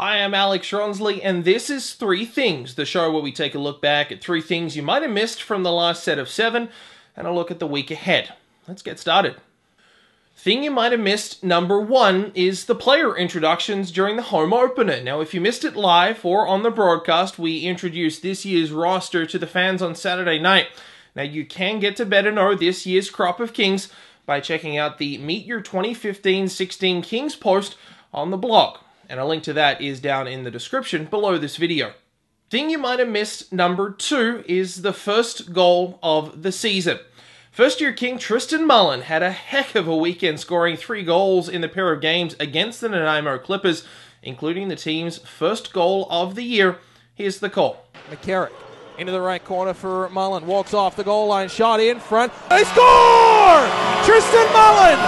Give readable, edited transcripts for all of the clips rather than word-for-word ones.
Hi, I'm Alex Rawnsley, and this is Three Things, the show where we take a look back at three things you might have missed from the last set of 7, and a look at the week ahead. Let's get started. Thing you might have missed, number 1, is the player introductions during the home opener. Now, if you missed it live or on the broadcast, we introduced this year's roster to the fans on Saturday night. Now, you can get to better know this year's crop of Kings by checking out the Meet Your 2015-16 Kings post on the blog. And a link to that is down in the description below this video. Thing you might have missed, number 2, is the first goal of the season. First-year King Tristan Mullen had a heck of a weekend, scoring 3 goals in the pair of games against the Nanaimo Clippers, including the team's first goal of the year. Here's the call. McCarrick into the right corner for Mullen. Walks off the goal line, shot in front. They score! Tristan Mullen!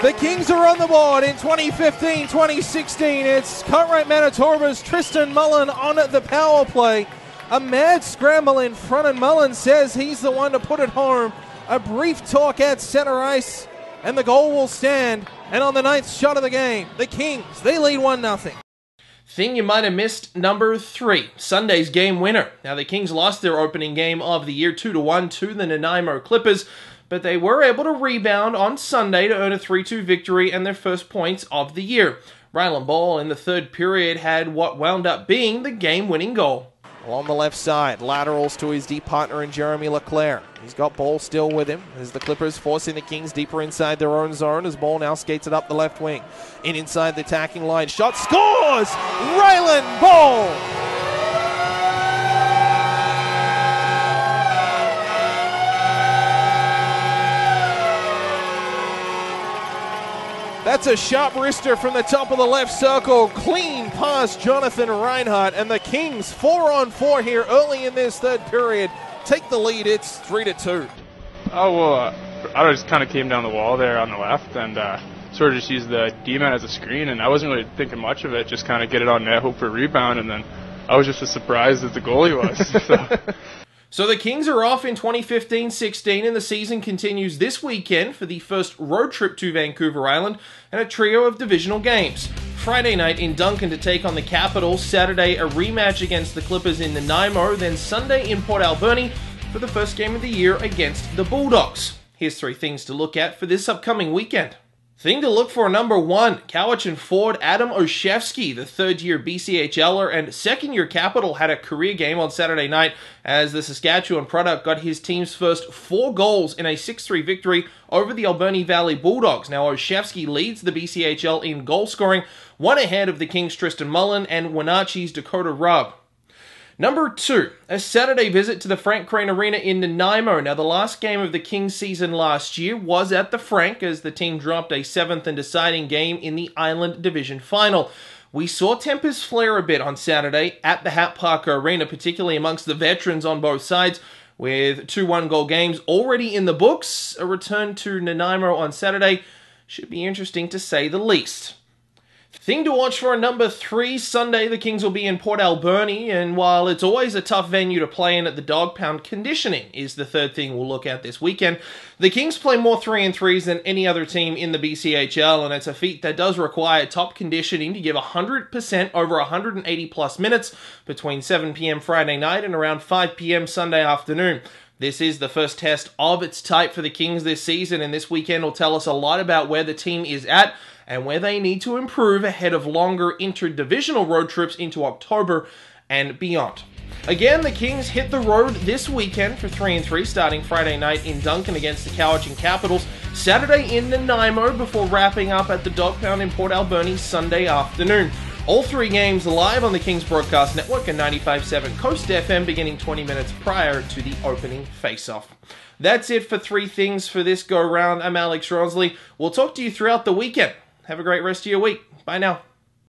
The Kings are on the board in 2015-2016. It's Cartwright Manitoba's Tristan Mullen on the power play. A mad scramble in front, and Mullen says he's the one to put it home. A brief talk at center ice, and the goal will stand. And on the 9th shot of the game, the Kings, they lead 1-0. Thing you might have missed, number 3, Sunday's game winner. Now, the Kings lost their opening game of the year 2-1 to the Nanaimo Clippers, but they were able to rebound on Sunday to earn a 3-2 victory and their first points of the year. Rylan Ball in the third period had what wound up being the game-winning goal. Along the left side, laterals to his deep partner in Jeremy Leclerc. He's got Ball still with him as the Clippers forcing the Kings deeper inside their own zone as Ball now skates it up the left wing. Inside the attacking line, shot, scores! Rylan Ball! That's a sharp wrister from the top of the left circle. Clean past Jonathan Reinhardt. And the Kings 4-on-4 here early in this third period. Take the lead. It's 3-2. Oh, well, I just kind of came down the wall there on the left and sort of just used the D-man as a screen. And I wasn't really thinking much of it. Just kind of get it on net, hope for a rebound. And then I was just as surprised as the goalie was. So the Kings are off in 2015-16, and the season continues this weekend for the first road trip to Vancouver Island and a trio of divisional games. Friday night in Duncan to take on the Capitals, Saturday a rematch against the Clippers in Nanaimo, then Sunday in Port Alberni for the first game of the year against the Bulldogs. Here's 3 things to look at for this upcoming weekend. Thing to look for, number 1, Cowichan forward Adam Olszewski, the third-year BCHLer and second-year Capital, had a career game on Saturday night as the Saskatchewan product got his team's first 4 goals in a 6-3 victory over the Alberni Valley Bulldogs. Now, Olszewski leads the BCHL in goal scoring, one ahead of the Kings' Tristan Mullen and Wenatchee's Dakota Rubb. Number 2, a Saturday visit to the Frank Crane Arena in Nanaimo. Now, the last game of the Kings season last year was at the Frank as the team dropped a 7th and deciding game in the Island Division Final. We saw tempers flare a bit on Saturday at the Hat Park Arena, particularly amongst the veterans on both sides. With 2 one-goal games already in the books, a return to Nanaimo on Saturday should be interesting to say the least. Thing to watch for, number 3, Sunday the Kings will be in Port Alberni, and while it's always a tough venue to play in at the Dog Pound, conditioning is the third thing we'll look at this weekend. The Kings play more 3-on-3s than any other team in the BCHL, and it's a feat that does require top conditioning to give 100% over 180 plus minutes between 7 p.m. Friday night and around 5 p.m. Sunday afternoon. This is the first test of its type for the Kings this season, and this weekend will tell us a lot about where the team is at and where they need to improve ahead of longer interdivisional road trips into October and beyond. Again, the Kings hit the road this weekend for 3-on-3, starting Friday night in Duncan against the Cowichan Capitals, Saturday in Nanaimo before wrapping up at the Dog Pound in Port Alberni Sunday afternoon. All 3 games live on the Kings Broadcast Network and 95.7 Coast FM beginning 20 minutes prior to the opening face-off. That's it for 3 things for this go-round. I'm Alex Rawnsley. We'll talk to you throughout the weekend. Have a great rest of your week. Bye now.